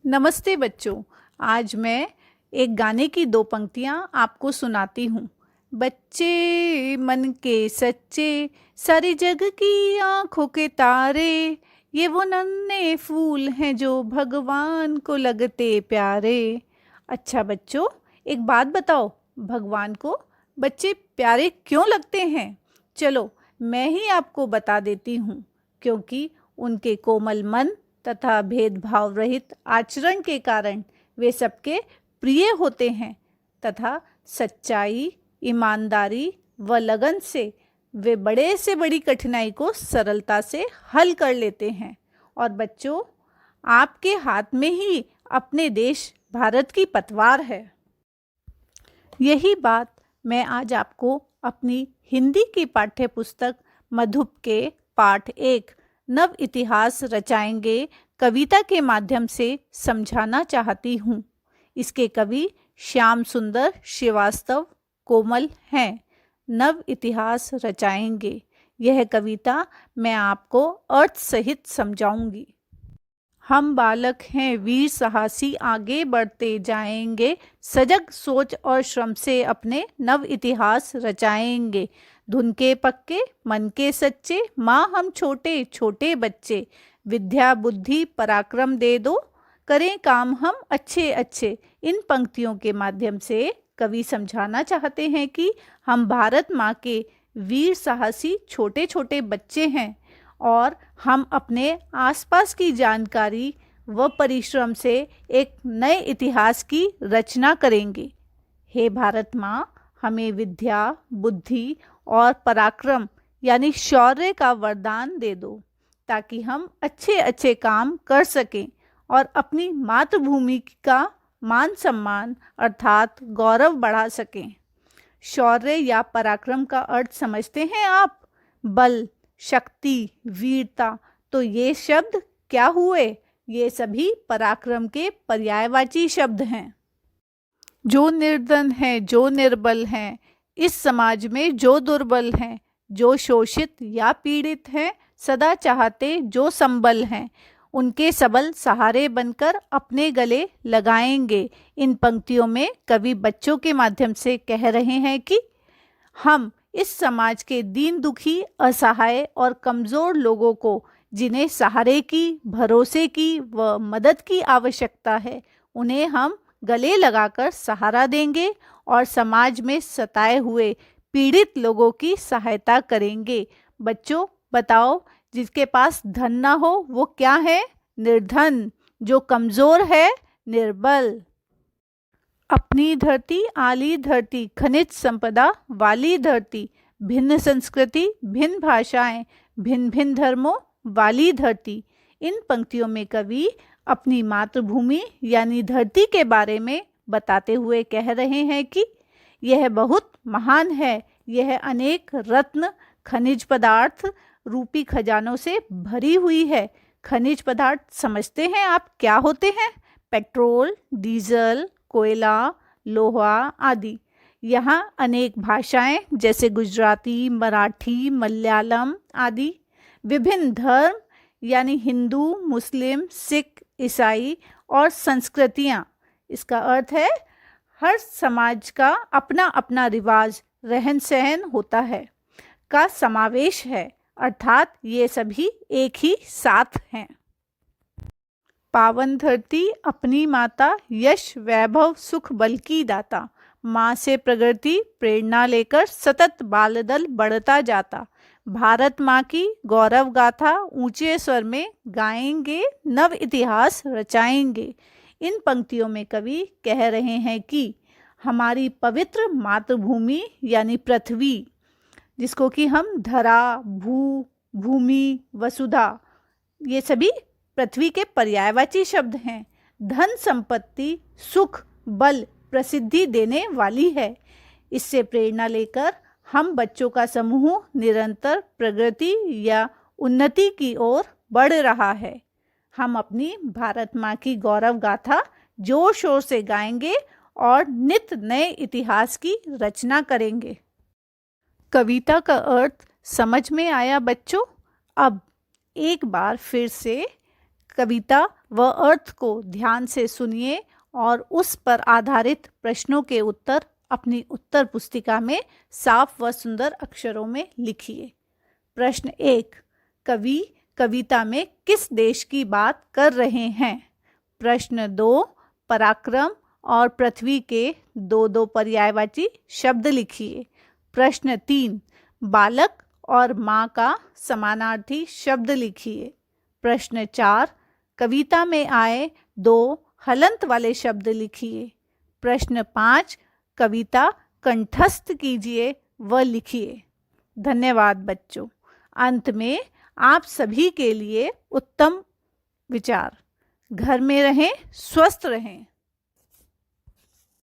नमस्ते बच्चों। आज मैं एक गाने की दो पंक्तियाँ आपको सुनाती हूँ। बच्चे मन के सच्चे, सारी जग की आँखों के तारे, ये वो नन्हे फूल हैं जो भगवान को लगते प्यारे। अच्छा बच्चों, एक बात बताओ, भगवान को बच्चे प्यारे क्यों लगते हैं? चलो मैं ही आपको बता देती हूँ। क्योंकि उनके कोमल मन तथा भेदभाव रहित आचरण के कारण वे सबके प्रिय होते हैं तथा सच्चाई, ईमानदारी व लगन से वे बड़े से बड़ी कठिनाई को सरलता से हल कर लेते हैं। और बच्चों, आपके हाथ में ही अपने देश भारत की पतवार है। यही बात मैं आज आपको अपनी हिंदी की पाठ्य पुस्तक मधुप के पाठ 1 नव इतिहास रचाएंगे कविता के माध्यम से समझाना चाहती हूँ। इसके कवि श्याम सुंदर श्रीवास्तव कोमल हैं। नव इतिहास रचाएंगे, यह कविता मैं आपको अर्थ सहित समझाऊंगी। हम बालक हैं वीर साहसी, आगे बढ़ते जाएंगे, सजग सोच और श्रम से अपने नव इतिहास रचाएंगे। धुन के पक्के मन के सच्चे, माँ हम छोटे छोटे बच्चे, विद्या बुद्धि पराक्रम दे दो, करें काम हम अच्छे अच्छे। इन पंक्तियों के माध्यम से कवि समझाना चाहते हैं कि हम भारत माँ के वीर साहसी छोटे छोटे बच्चे हैं और हम अपने आसपास की जानकारी व परिश्रम से एक नए इतिहास की रचना करेंगे। हे भारत माँ, हमें विद्या बुद्धि और पराक्रम यानी शौर्य का वरदान दे दो, ताकि हम अच्छे अच्छे काम कर सकें और अपनी मातृभूमि का मान सम्मान अर्थात गौरव बढ़ा सकें। शौर्य या पराक्रम का अर्थ समझते हैं आप? बल, शक्ति, वीरता। तो ये शब्द क्या हुए? ये सभी पराक्रम के पर्यायवाची शब्द हैं। जो निर्धन है, जो निर्बल हैं, इस समाज में जो दुर्बल हैं, जो शोषित या पीड़ित हैं, सदा चाहते जो संबल हैं, उनके सबल सहारे बनकर अपने गले लगाएंगे। इन पंक्तियों में कवि बच्चों के माध्यम से कह रहे हैं कि हम इस समाज के दीन दुखी, असहाय और कमज़ोर लोगों को, जिन्हें सहारे की, भरोसे की व मदद की आवश्यकता है, उन्हें हम गले लगाकर सहारा देंगे और समाज में सताए हुए पीड़ित लोगों की सहायता करेंगे। बच्चों बताओ, जिसके पास धन ना हो वो क्या है? निर्धन। जो कमज़ोर है, निर्बल। अपनी धरती आली धरती, खनिज संपदा वाली धरती, भिन्न संस्कृति भिन्न भाषाएं, भिन्न भिन्न धर्मों वाली धरती। इन पंक्तियों में कवि अपनी मातृभूमि यानी धरती के बारे में बताते हुए कह रहे हैं कि यह बहुत महान है, यह अनेक रत्न खनिज पदार्थ रूपी खजानों से भरी हुई है। खनिज पदार्थ समझते हैं आप क्या होते हैं? पेट्रोल, डीजल, कोयला, लोहा आदि। यहाँ अनेक भाषाएं जैसे गुजराती, मराठी, मलयालम आदि। विभिन्न धर्म यानी हिंदू, मुस्लिम, सिख, ईसाई और संस्कृतियाँ। इसका अर्थ है हर समाज का अपना अपना रिवाज, रहन सहन होता है, का समावेश है, अर्थात ये सभी एक ही साथ हैं। पावन धरती अपनी माता, यश वैभव सुख बल की दाता, माँ से प्रगति प्रेरणा लेकर सतत बालदल बढ़ता जाता। भारत माँ की गौरव गाथा ऊंचे स्वर में गाएंगे, नव इतिहास रचाएंगे। इन पंक्तियों में कवि कह रहे हैं कि हमारी पवित्र मातृभूमि यानी पृथ्वी, जिसको कि हम धरा, भू, भूमि, वसुधा, ये सभी पृथ्वी के पर्यायवाची शब्द हैं। धन संपत्ति सुख बल प्रसिद्धि देने वाली है। इससे प्रेरणा लेकर हम बच्चों का समूह निरंतर प्रगति या उन्नति की ओर बढ़ रहा है। हम अपनी भारत माँ की गौरव गाथा जोर शोर से गाएंगे और नित नए इतिहास की रचना करेंगे। कविता का अर्थ समझ में आया बच्चों? अब एक बार फिर से कविता व अर्थ को ध्यान से सुनिए और उस पर आधारित प्रश्नों के उत्तर अपनी उत्तर पुस्तिका में साफ व सुंदर अक्षरों में लिखिए। प्रश्न 1, कवि कविता में किस देश की बात कर रहे हैं? प्रश्न 2, पराक्रम और पृथ्वी के दो दो पर्यायवाची शब्द लिखिए। प्रश्न 3, बालक और माँ का समानार्थी शब्द लिखिए। प्रश्न 4, कविता में आए 2 हलंत वाले शब्द लिखिए। प्रश्न 5, कविता कंठस्थ कीजिए व लिखिए। धन्यवाद बच्चों। अंत में आप सभी के लिए उत्तम विचार। घर में रहें, स्वस्थ रहें।